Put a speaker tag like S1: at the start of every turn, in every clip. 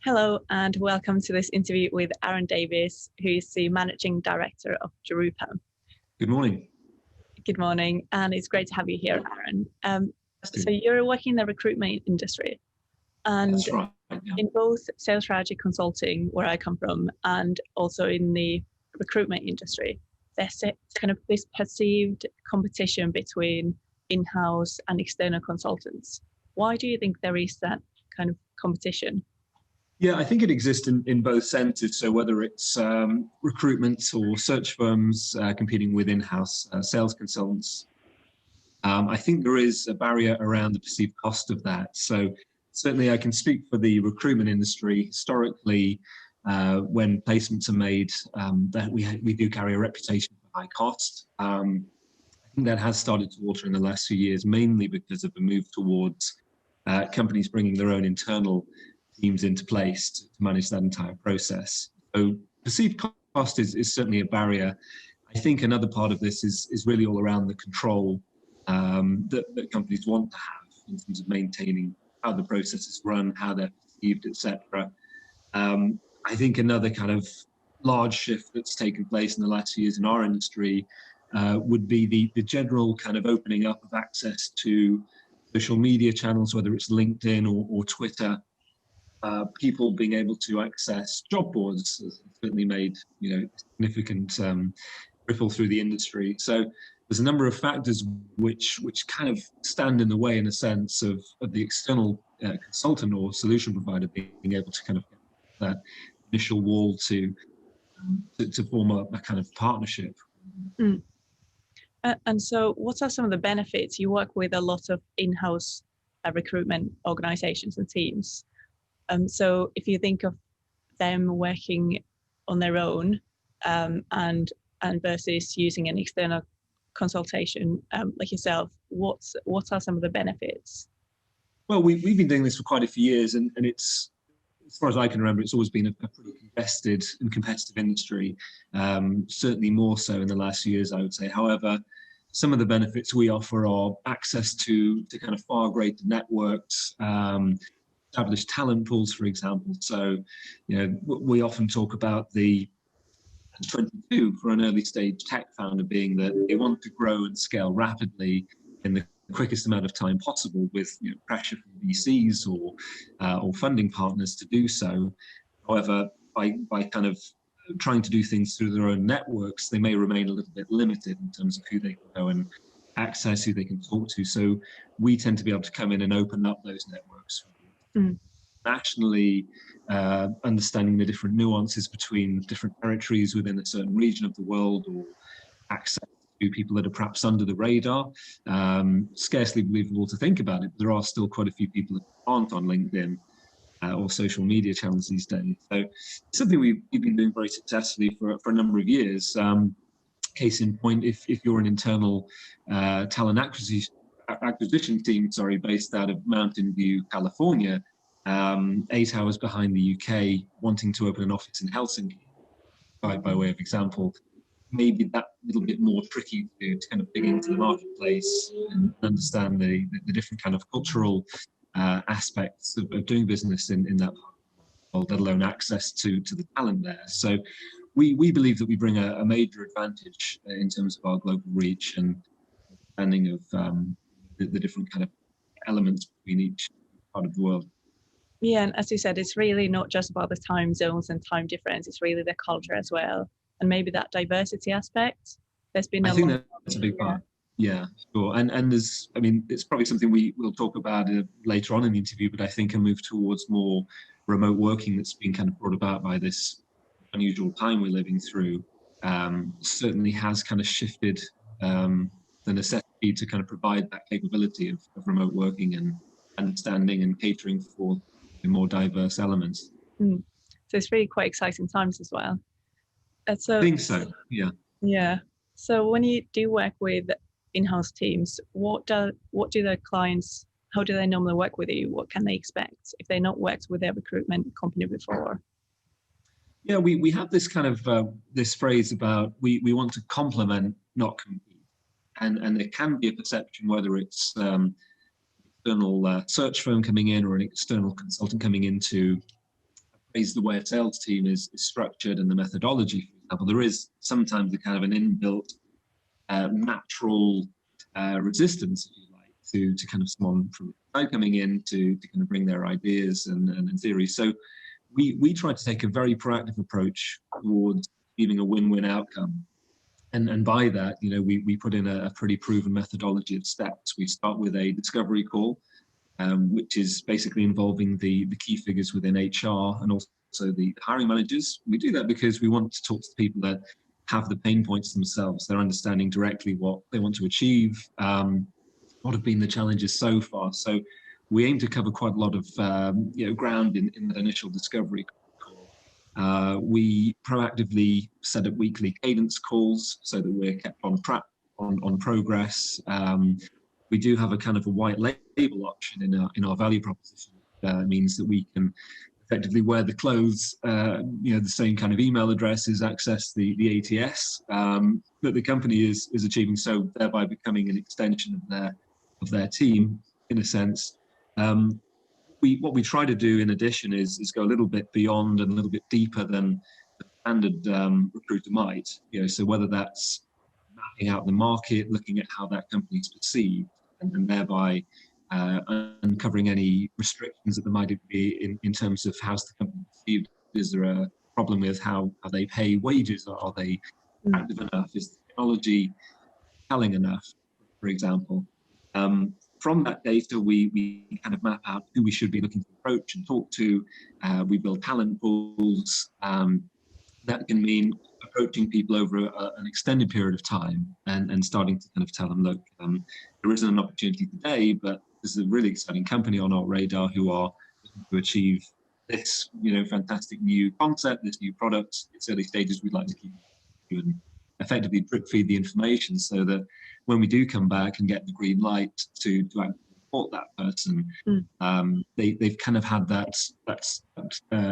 S1: Hello and welcome to this interview with Aaron Davies, who is the Managing Director of Jarupa.
S2: Good morning.
S1: Good morning, and it's great to have you here, Aaron. So you're working in the recruitment industry, and
S2: That's right. Yeah.
S1: in both sales strategy consulting, where I come from, and also in the recruitment industry, there's kind of this perceived competition between in-house and external consultants. Why do you think there is that kind of competition?
S2: Yeah, I think it exists in both senses. So whether it's recruitment or search firms competing with in-house sales consultants, I think there is a barrier around the perceived cost of that. So certainly I can speak for the recruitment industry. Historically, when placements are made, that we do carry a reputation for high cost. I think that has started to alter in the last few years, mainly because of the move towards companies bringing their own internal teams into place to manage that entire process. So perceived cost is certainly a barrier. I think another part of this is really all around the control that companies want to have in terms of maintaining how the process is run, how they're perceived, etc. I think another kind of large shift that's taken place in the last few years in our industry would be the general kind of opening up of access to social media channels, whether it's LinkedIn or Twitter. People being able to access job boards has certainly made significant ripple through the industry. So there's a number of factors which kind of stand in the way, in a sense, of the external consultant or solution provider being able to kind of get that initial wall to form a kind of partnership.
S1: Mm. And so what are some of the benefits? You work with a lot of in-house recruitment organizations and teams. So if you think of them working on their own and versus using an external consultation like yourself, what are some of the benefits?
S2: Well, we've been doing this for quite a few years, and it's, as far as I can remember, it's always been a pretty invested and competitive industry, certainly more so in the last few years, I would say. However, some of the benefits we offer are access to kind of far greater networks, established talent pools, for example. So, we often talk about the 22 for an early stage tech founder being that they want to grow and scale rapidly in the quickest amount of time possible, with pressure from VCs or funding partners to do so. However, by kind of trying to do things through their own networks, they may remain a little bit limited in terms of who they can go and access, who they can talk to. So we tend to be able to come in and open up those networks. Nationally, understanding the different nuances between different territories within a certain region of the world, or access to people that are perhaps under the radar. Scarcely believable to think about it, but there are still quite a few people that aren't on LinkedIn or social media channels these days. So it's something we've been doing very successfully for a number of years. Case in point, if you're an internal talent acquisition team, based out of Mountain View, California, 8 hours behind the UK, wanting to open an office in Helsinki, by way of example, maybe that little bit more tricky to kind of dig into the marketplace and understand the different kind of cultural aspects of doing business in that part of the world, let alone access to the talent there. So we believe that we bring a major advantage in terms of our global reach and understanding of the different kind of elements between each part of the world.
S1: Yeah, and as you said, it's really not just about the time zones and time difference, it's really the culture as well. And maybe that diversity aspect, there's been
S2: I think that's a big part. Yeah, sure. And there's, it's probably something we'll talk about later on in the interview, but I think a move towards more remote working that's been kind of brought about by this unusual time we're living through certainly has kind of shifted the necessity to kind of provide that capability of remote working and understanding and catering for more diverse elements.
S1: So it's really quite exciting times as well. So,
S2: I think so, yeah.
S1: Yeah. So when you do work with in-house teams, what do the clients, how do they normally work with you? What can they expect if they've not worked with their recruitment company before?
S2: Yeah, we have this kind of this phrase about we want to complement, not compete. And there can be a perception, whether it's external search firm coming in or an external consultant coming into a is the way a sales team is structured and the methodology, for example, there is sometimes a kind of an inbuilt natural resistance, if you like, to kind of someone from outside coming in to kind of bring their ideas and theories. So we try to take a very proactive approach towards achieving a win-win outcome. And by that, we put in a pretty proven methodology of steps. We start with a discovery call, which is basically involving the key figures within HR and also the hiring managers. We do that because we want to talk to people that have the pain points themselves. They're understanding directly what they want to achieve, what have been the challenges so far. So we aim to cover quite a lot of ground in that initial discovery call. We proactively set up weekly cadence calls so that we're kept on track on progress. We do have a kind of a white label option in our value proposition. Means that we can effectively wear the clothes, the same kind of email addresses, access the ATS that the company is achieving, so thereby becoming an extension of their team in a sense. What we try to do in addition is go a little bit beyond and a little bit deeper than the standard recruiter might. So whether that's mapping out the market, looking at how that company is perceived, and thereby uncovering any restrictions that there might be in terms of how's the company perceived. Is there a problem with how they pay wages? Are they active enough? Is the technology compelling enough, for example? From that data, we kind of map out who we should be looking to approach and talk to. We build talent pools. That can mean approaching people over an extended period of time and starting to kind of tell them, look, there isn't an opportunity today, but there's a really exciting company on our radar who are looking to achieve this, fantastic new concept, this new product. It's early stages. We'd like to keep you and effectively drip feed the information so that when we do come back and get the green light to actually support that person, they've kind of had that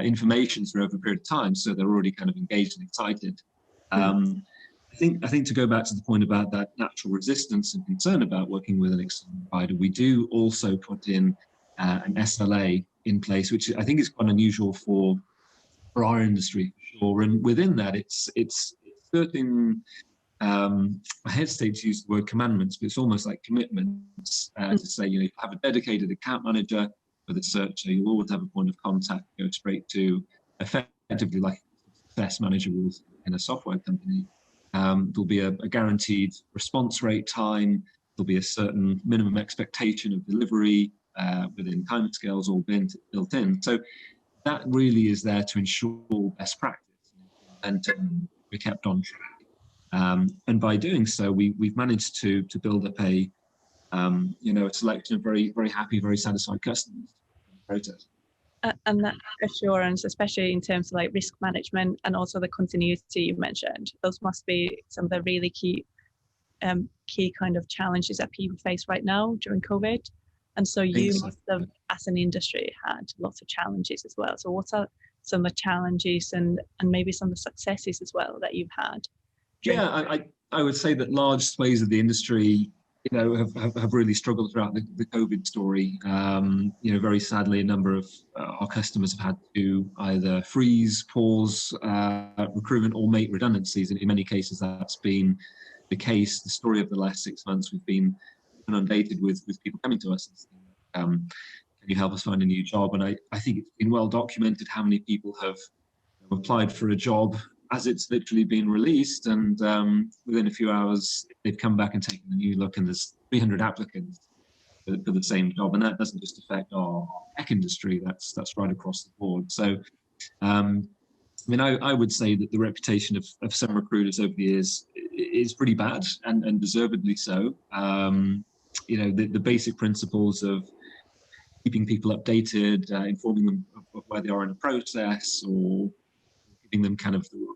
S2: information through over a period of time, so they're already kind of engaged and excited. I think to go back to the point about that natural resistance and concern about working with an external provider, we do also put in an SLA in place, which I think is quite unusual for our industry, for sure. And within that, it's certain, I hesitate to use the word commandments, but it's almost like commitments to say, you have a dedicated account manager for the search, so you'll always have a point of contact, go straight to, effectively like a success manager would in a software company. There'll be a guaranteed response rate time. There'll be a certain minimum expectation of delivery within timescales all built in. So that really is there to ensure best practice and to be kept on track. And by doing so, we've managed to build up a selection of very, very happy, very satisfied customers in the process.
S1: And that assurance, especially in terms of like risk management and also the continuity you mentioned, those must be some of the really key kind of challenges that people face right now during COVID. And so you must have, as an industry, had lots of challenges as well. So what are some of the challenges and maybe some of the successes as well that you've had?
S2: Yeah, I would say that large swathes of the industry have really struggled throughout the COVID story. Very sadly, a number of our customers have had to either freeze, pause recruitment, or make redundancies. And in many cases, that's been the case. The story of the last 6 months, we've been inundated with people coming to us and saying, can you help us find a new job? And I think it's been well documented how many people have applied for a job as it's literally been released, and within a few hours, they've come back and taken a new look, and there's 300 applicants for the same job. And that doesn't just affect our tech industry, that's right across the board. So, I would say that the reputation of some recruiters over the years is pretty bad, and deservedly so. The basic principles of keeping people updated, informing them of where they are in a process, or giving them kind of the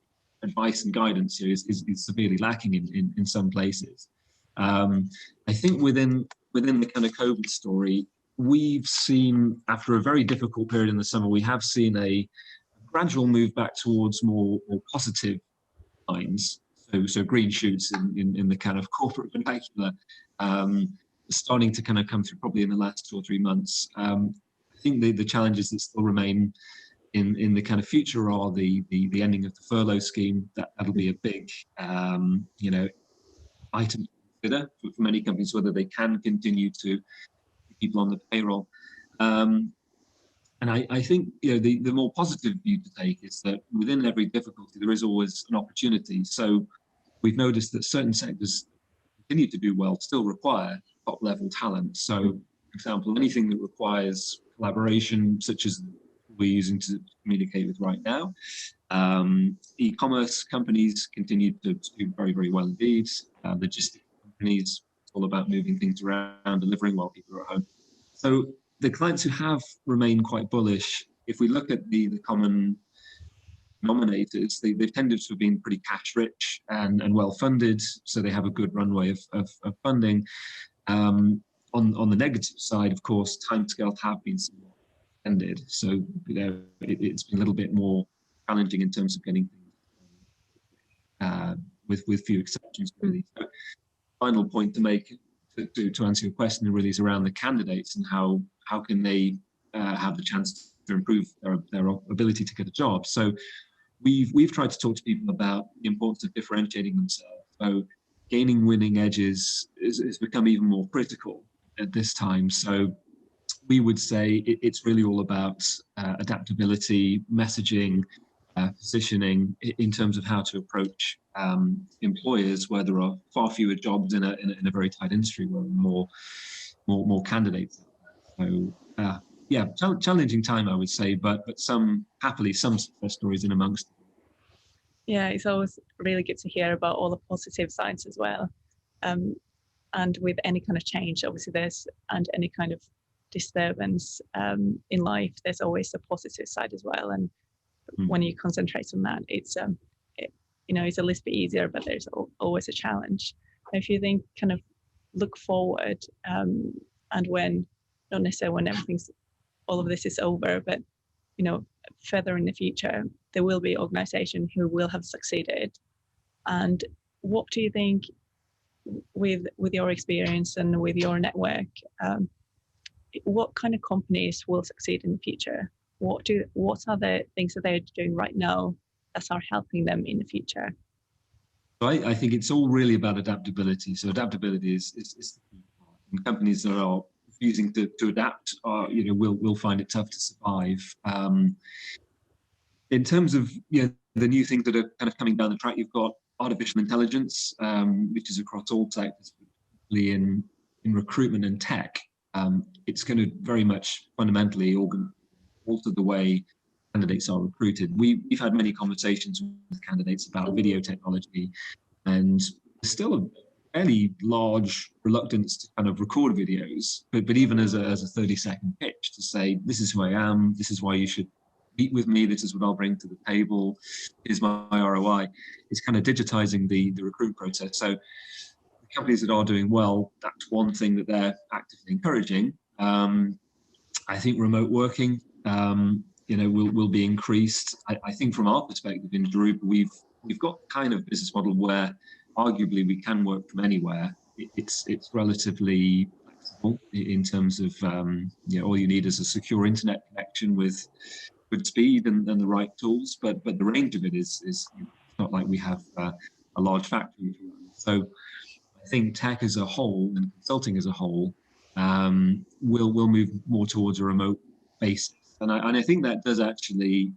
S2: advice and guidance here is severely lacking in some places. I think within the kind of COVID story, we've seen, after a very difficult period in the summer, we have seen a gradual move back towards more positive signs. So green shoots in the kind of corporate vernacular, starting to kind of come through probably in the last 2 or 3 months. I think the challenges that still remain in the kind of future are the ending of the furlough scheme. That'll be a big item to consider for many companies, whether they can continue to keep people on the payroll. And I think the more positive view to take is that within every difficulty there is always an opportunity. So we've noticed that certain sectors continue to do well, still require top level talent. So, for example, anything that requires collaboration, such as we're using to communicate with right now. E-commerce companies continue to do very, very well indeed. Logistics companies, it's all about moving things around, delivering while people are at home. So the clients who have remained quite bullish, if we look at the common nominators, they've tended to have been pretty cash rich and well funded, so they have a good runway of funding. On the negative side, of course, timescales have been somewhat extended, so it's been a little bit more challenging in terms of getting things with few exceptions, really. So, final point to make to answer your question really is around the candidates and how can they have the chance to improve their ability to get a job. So we've tried to talk to people about the importance of differentiating themselves. So gaining winning edges has become even more critical at this time. So we would say it's really all about adaptability, messaging, positioning in terms of how to approach employers where there are far fewer jobs in a very tight industry where more candidates. So challenging time, I would say, but happily some success stories in amongst.
S1: Yeah, it's always really good to hear about all the positive sides as well. And with any kind of change, obviously and any kind of disturbance in life, there's always a positive side as well. And when you concentrate on that, it's a little bit easier, but there's always a challenge. If you think kind of look forward, and when, not necessarily when all of this is over, but further in the future, there will be organizations who will have succeeded. And what do you think, with your experience and with your network, what kind of companies will succeed in the future? What are the things that they're doing right now that are helping them in the future?
S2: I think it's all really about adaptability. So adaptability is the key part. And companies that are refusing to adapt will find it tough to survive. In terms of the new things that are kind of coming down the track, you've got artificial intelligence, which is across all sectors, particularly in recruitment and tech. It's going to very much fundamentally alter the way candidates are recruited. We've had many conversations with candidates about video technology, and there's still a fairly large reluctance to kind of record videos, but even as a 30-second pitch to say, this is who I am, this is why you should meet with me, this is what I'll bring to the table, here's my ROI. It's kind of digitizing the recruitment process. So the companies that are doing well, that's one thing that they're actively encouraging. I think remote working will be increased. I think from our perspective in Daruba, we've got kind of business model where arguably we can work from anywhere. It's relatively flexible in terms of all you need is a secure internet connection with good speed and the right tools, but the range of it is not like we have a large factory. So I think tech as a whole and consulting as a whole will move more towards a remote basis. And I think that does actually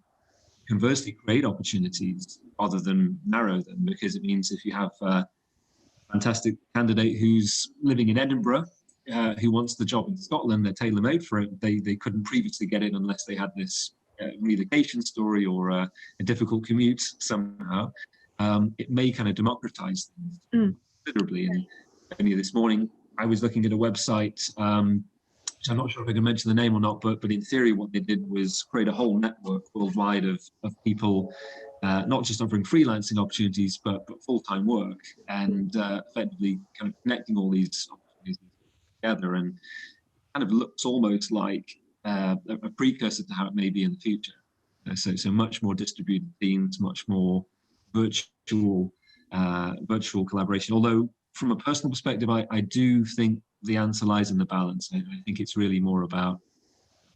S2: conversely create opportunities rather than narrow them, because it means if you have a fantastic candidate who's living in Edinburgh, who wants the job in Scotland, they're tailor-made for it, they couldn't previously get it unless they had this relocation story or a difficult commute somehow. It may kind of democratize things considerably. And only this morning, I was looking at a website, which I'm not sure if I can mention the name or not, but in theory, what they did was create a whole network worldwide of people, not just offering freelancing opportunities, but full-time work, and effectively kind of connecting all these opportunities together. And it kind of looks almost like a precursor to how it may be in the future. So much more distributed teams, much more virtual collaboration. Although from a personal perspective, I do think the answer lies in the balance. I think it's really more about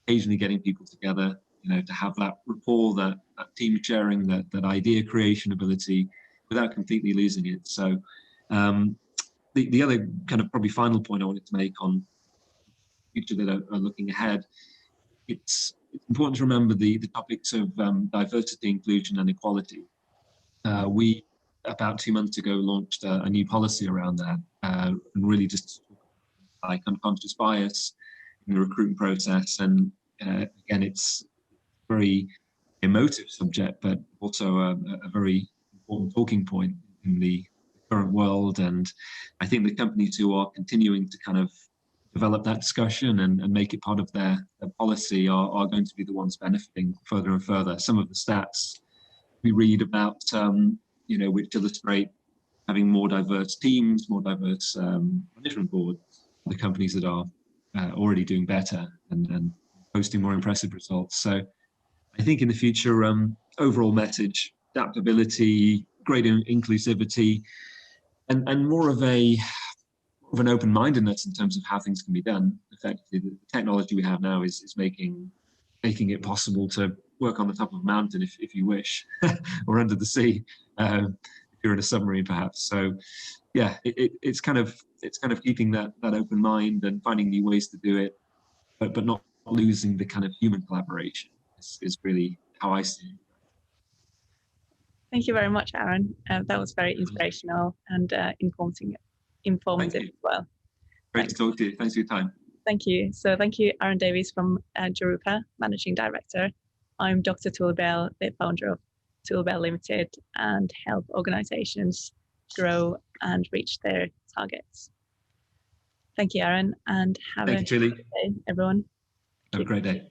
S2: occasionally getting people together to have that rapport, that team sharing, that idea creation ability without completely losing it. So the other kind of probably final point I wanted to make on future that are looking ahead, it's important to remember the topics of diversity, inclusion, and equality. We, about 2 months ago, launched a new policy around that, and really just like unconscious bias in the recruitment process. And again, it's a very emotive subject, but also a very important talking point in the current world. And I think the companies who are continuing to kind of develop that discussion and make it part of their policy are going to be the ones benefiting further and further. Some of the stats we read about, which illustrate having more diverse teams, more diverse management boards, the companies that are already doing better and posting more impressive results. So I think in the future, overall message, adaptability, greater inclusivity, and more of an open-mindedness in terms of how things can be done. Effectively, the technology we have now is making it possible to work on the top of a mountain if you wish, or under the sea, if you're in a submarine perhaps. So yeah, it's kind of keeping that open mind and finding new ways to do it, but not losing the kind of human collaboration is really how I see it.
S1: Thank you very much, Aaron. That was very inspirational and informative as well.
S2: Great to talk to you. Thanks for your time.
S1: Thank you. So thank you, Aaron Davies from Jarupa, Managing Director. I'm Dr. Tullah Bell, the founder of Tullah Bell Limited, and help organizations grow and reach their targets. Thank you, Aaron, and have a great day, everyone.
S2: Have a great day.